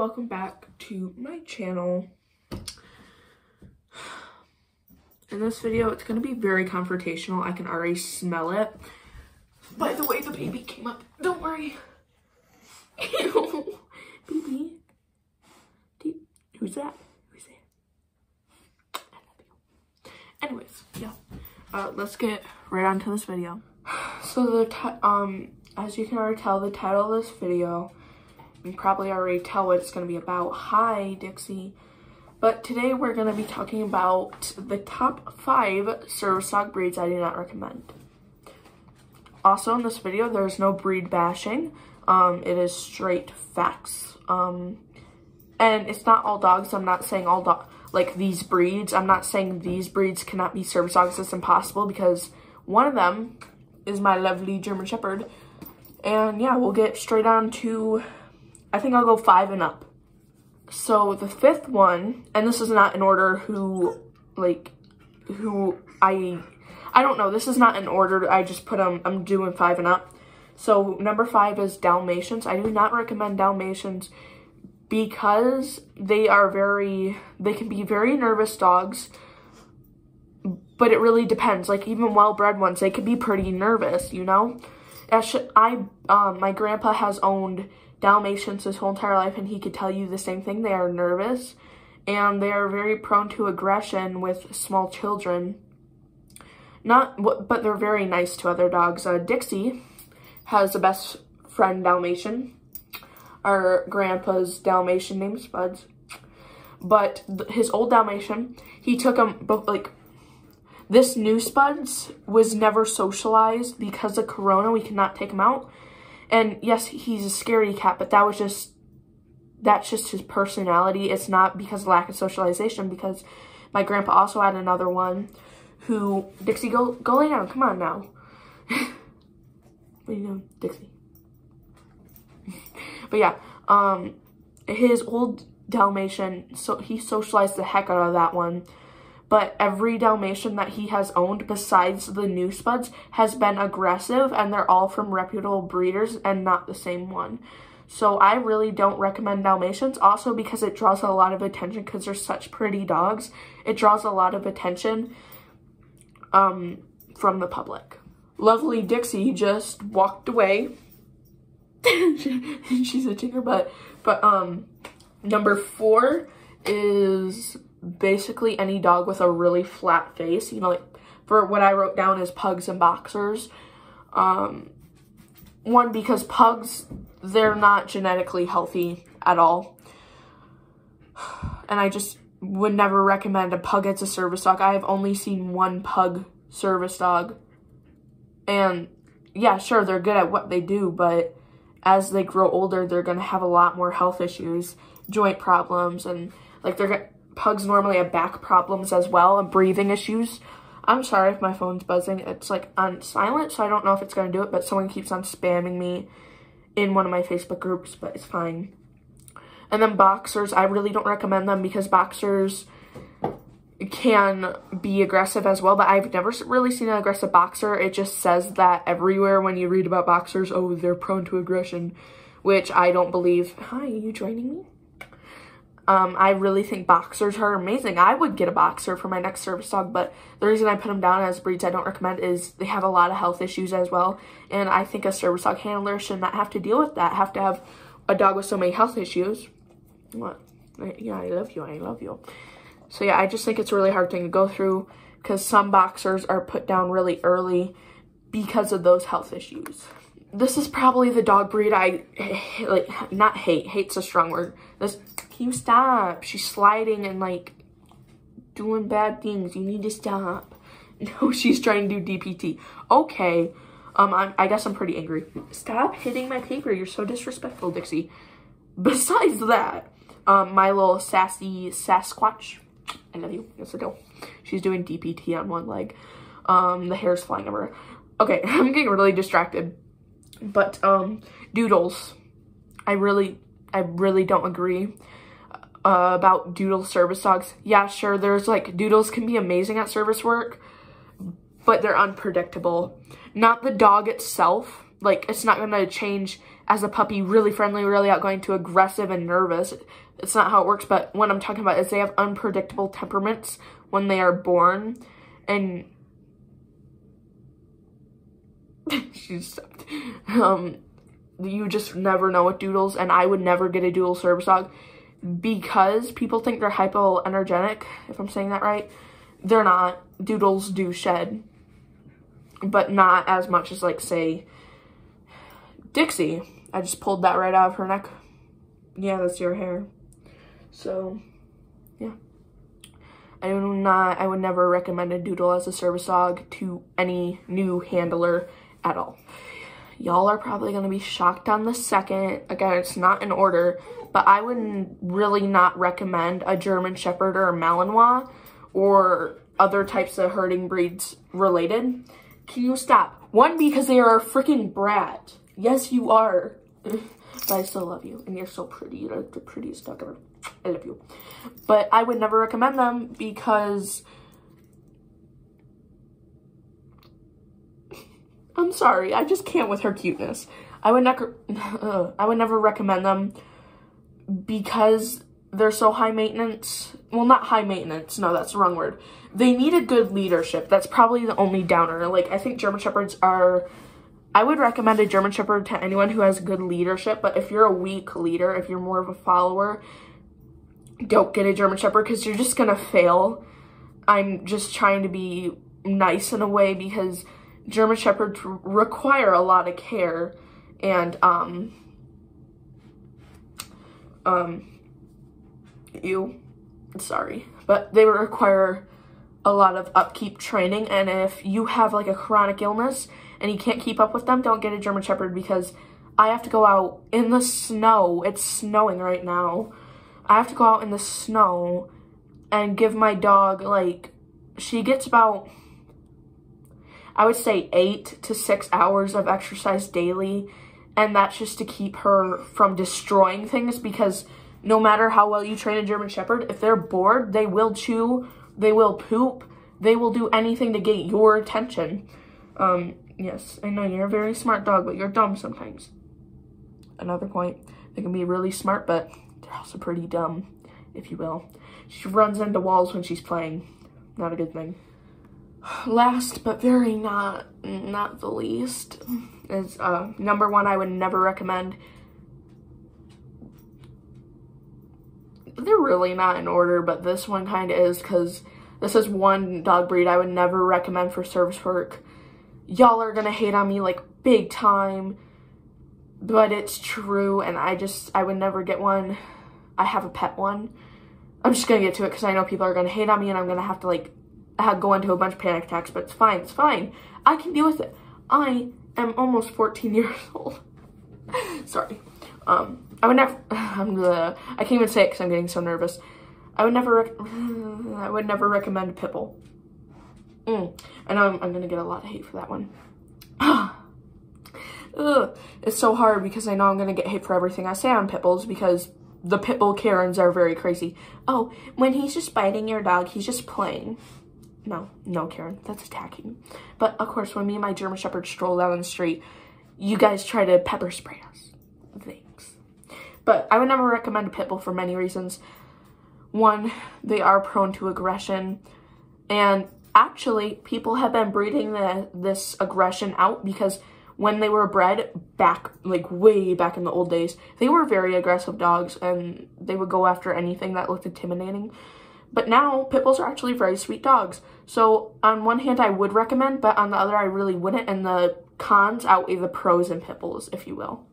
welcome back to my channel. In this video, it's going to be very confrontational. I can already smell it. By the way, the baby came up. Don't worry. Ew. Baby. Who's that? Who's that? I love you. Anyways, yeah. Let's get right onto this video. So as you can already tell, the title of this video, you can probably already tell what it's going to be about. Hi, Dixie. But today we're going to be talking about the top 5 service dog breeds I do not recommend. Also in this video, there's no breed bashing. It is straight facts. And it's not all dogs. I'm not saying all dogs, like these breeds. I'm not saying these breeds cannot be service dogs. It's impossible because one of them is my lovely German Shepherd. And yeah, we'll get straight on to, I think I'll go 5 and up. So the 5th one, and this is not in order I don't know, this is not in order, I just put I'm doing 5 and up. So number 5 is Dalmatians. I do not recommend Dalmatians because they can be very nervous dogs, but it really depends. Like even well-bred ones, they could be pretty nervous, you know? My grandpa has owned Dalmatians his whole entire life, and he could tell you the same thing. They are nervous, and they are very prone to aggression with small children. But they're very nice to other dogs. Dixie has a best friend Dalmatian. Our grandpa's Dalmatian named Spuds. But his old Dalmatian, he took him both, this new Spuds was never socialized because of Corona. We could not take him out. And yes, he's a scaredy cat, but that's just his personality. It's not because of lack of socialization, because my grandpa also had another one who, Dixie, go lay down. Come on now. What are you doing, Dixie? But yeah, his old Dalmatian, so he socialized the heck out of that one. But every Dalmatian that he has owned, besides the new Spuds, has been aggressive, and they're all from reputable breeders and not the same one. So I really don't recommend Dalmatians, also because it draws a lot of attention because they're such pretty dogs. It draws a lot of attention from the public. Lovely Dixie just walked away. She's itching her butt. But number 4 is basically any dog with a really flat face. You know, like for what I wrote down is Pugs and Boxers. One, because Pugs, they're not genetically healthy at all. And I just would never recommend a Pug as a service dog. I have only seen one Pug service dog. And yeah, sure, they're good at what they do, but as they grow older, they're going to have a lot more health issues, joint problems, and Pugs normally have back problems as well, and breathing issues. I'm sorry if my phone's buzzing. It's on silent, so I don't know if it's going to do it, but someone keeps on spamming me in one of my Facebook groups, but it's fine. And then Boxers, I really don't recommend them because Boxers can be aggressive as well, but I've never really seen an aggressive Boxer. It just says that everywhere when you read about Boxers, oh, they're prone to aggression, which I don't believe. Hi, are you joining me? I really think Boxers are amazing. I would get a Boxer for my next service dog, but the reason I put them down as breeds I don't recommend is they have a lot of health issues as well, and I think a service dog handler should not have to deal with that, have to have a dog with so many health issues. What? Yeah, I love you, I love you. So yeah, I just think it's a really hard thing to go through because some Boxers are put down really early because of those health issues. This is probably the dog breed I, not hate, hate's a strong word. Can you stop? She's sliding and doing bad things. You need to stop. No, she's trying to do DPT. Okay, I guess I'm pretty angry. Stop hitting my paper. You're so disrespectful, Dixie. Besides that, my little sassy Sasquatch, I love you. Yes, I do. She's doing DPT on one leg. The hair's flying over. Okay, I'm getting really distracted. But Doodles, I really don't agree about Doodle service dogs. Yeah, sure, there's Doodles can be amazing at service work, but they're unpredictable. Not the dog itself. It's not gonna change as a puppy, really friendly, really outgoing, to aggressive and nervous. It's not how it works, but what I'm talking about is they have unpredictable temperaments when they are born, and she stopped. You just never know with doodles, and I would never get a doodle service dog because people think they're hypoenergetic, if I'm saying that right. They're not. Doodles do shed, but not as much as, like, say, Dixie. I just pulled that right out of her neck. Yeah, that's your hair. So, yeah. I would never recommend a doodle as a service dog to any new handler at all. Y'all are probably going to be shocked on the second. Again, it's not in order, but I would really not recommend a German Shepherd or a Malinois or other types of herding breeds related. Can you stop? One, because they are a freaking brat. Yes, you are. But I still love you, and you're so pretty. You're the prettiest dog ever. I love you. But I would never recommend them because I'm sorry, I just can't with her cuteness. I would never recommend them because they're so high maintenance. Well, not high maintenance. No, that's the wrong word. They need a good leadership. That's probably the only downer. Like, I think German Shepherds are... I would recommend a German Shepherd to anyone who has good leadership, but if you're a weak leader, if you're more of a follower, don't get a German Shepherd because you're just gonna fail. I'm just trying to be nice in a way because German Shepherds require a lot of care, and sorry, but they require a lot of upkeep training, and if you have like a chronic illness and you can't keep up with them, don't get a German Shepherd because I have to go out in the snow. It's snowing right now. I have to go out in the snow and give my dog, like, she gets about, I would say 8 to 6 hours of exercise daily, and that's just to keep her from destroying things because no matter how well you train a German Shepherd, if they're bored, they will chew, they will poop, they will do anything to get your attention. Yes, I know you're a very smart dog, but you're dumb sometimes. Another point, they can be really smart, but they're also pretty dumb, if you will. She runs into walls when she's playing. Not a good thing. Last, but very not the least, is number one I would never recommend. They're really not in order, but this one kind of is because this is one dog breed I would never recommend for service work. Y'all are gonna hate on me like big time, but it's true, and I would never get one. I have a pet one. I'm just gonna get to it because I know people are gonna hate on me and I'm gonna have to like go into a bunch of panic attacks, but it's fine, it's fine. I can deal with it. I am almost 14 years old. Sorry. I would never, I can't even say it because I'm getting so nervous. I would never recommend a pit bull. I know I'm gonna get a lot of hate for that one. It's so hard because I know I'm gonna get hate for everything I say on pit bulls because the pit bull Karens are very crazy. Oh, when he's just biting your dog, he's just playing. No, Karen, that's attacking. But of course, when me and my German Shepherd stroll down the street, you guys try to pepper spray us. Thanks. But I would never recommend a pit bull for many reasons. One, they are prone to aggression, and actually, people have been breeding this aggression out because when they were bred back, like way back in the old days, they were very aggressive dogs and they would go after anything that looked intimidating. But now, pit bulls are actually very sweet dogs. So on one hand, I would recommend, but on the other, I really wouldn't. And the cons outweigh the pros in pit bulls, if you will.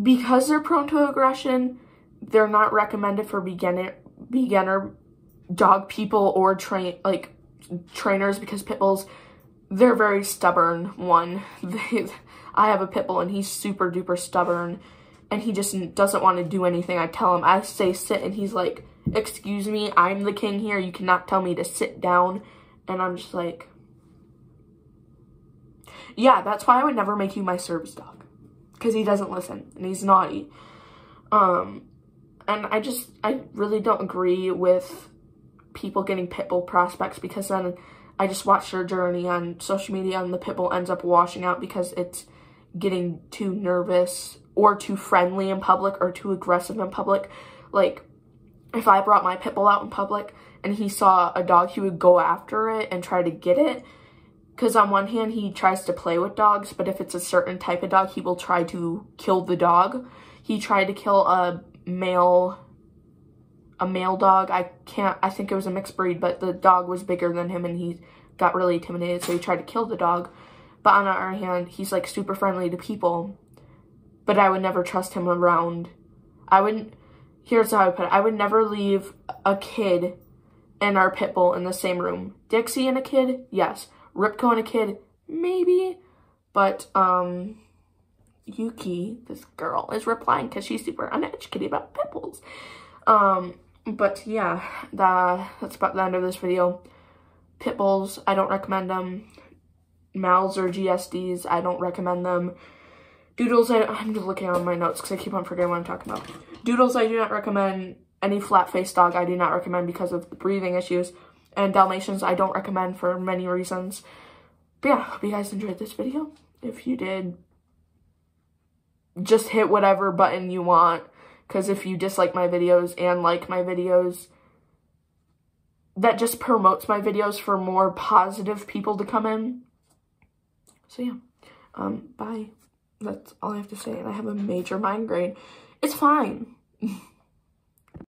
Because they're prone to aggression, they're not recommended for beginner dog people or trainers because pit bulls, they're very stubborn. I have a pit bull and he's super duper stubborn and he just doesn't want to do anything I tell him. I say sit and he's like, excuse me, I'm the king here, you cannot tell me to sit down. And I'm just like, yeah, that's why I would never make you my service dog, because he doesn't listen and he's naughty. And I really don't agree with people getting pit bull prospects because then I just watched their journey on social media and the pit bull ends up washing out because it's getting too nervous or too friendly in public or too aggressive in public. Like, if I brought my pit bull out in public and he saw a dog, he would go after it and try to get it. Because on one hand, he tries to play with dogs, but if it's a certain type of dog, he will try to kill the dog. He tried to kill a male dog. I think it was a mixed breed, but the dog was bigger than him and he got really intimidated, so he tried to kill the dog. But on the other hand, he's like super friendly to people, but I would never trust him around. Here's how I put it. I would never leave a kid and our pit bull in the same room. Dixie and a kid, yes. Ripco and a kid, maybe. But, Yuki, this girl, is replying because she's super uneducated about pit bulls. But yeah, that's about the end of this video. Pit bulls, I don't recommend them. Mals or GSDs, I don't recommend them. Doodles, I'm just looking on my notes because I keep on forgetting what I'm talking about. Doodles, I do not recommend. Any flat-faced dog, I do not recommend because of the breathing issues. And Dalmatians, I don't recommend for many reasons. But yeah, hope you guys enjoyed this video. If you did, just hit whatever button you want. Because if you dislike my videos and like my videos, that just promotes my videos for more positive people to come in. So yeah, bye. That's all I have to say. And I have a major migraine. It's fine.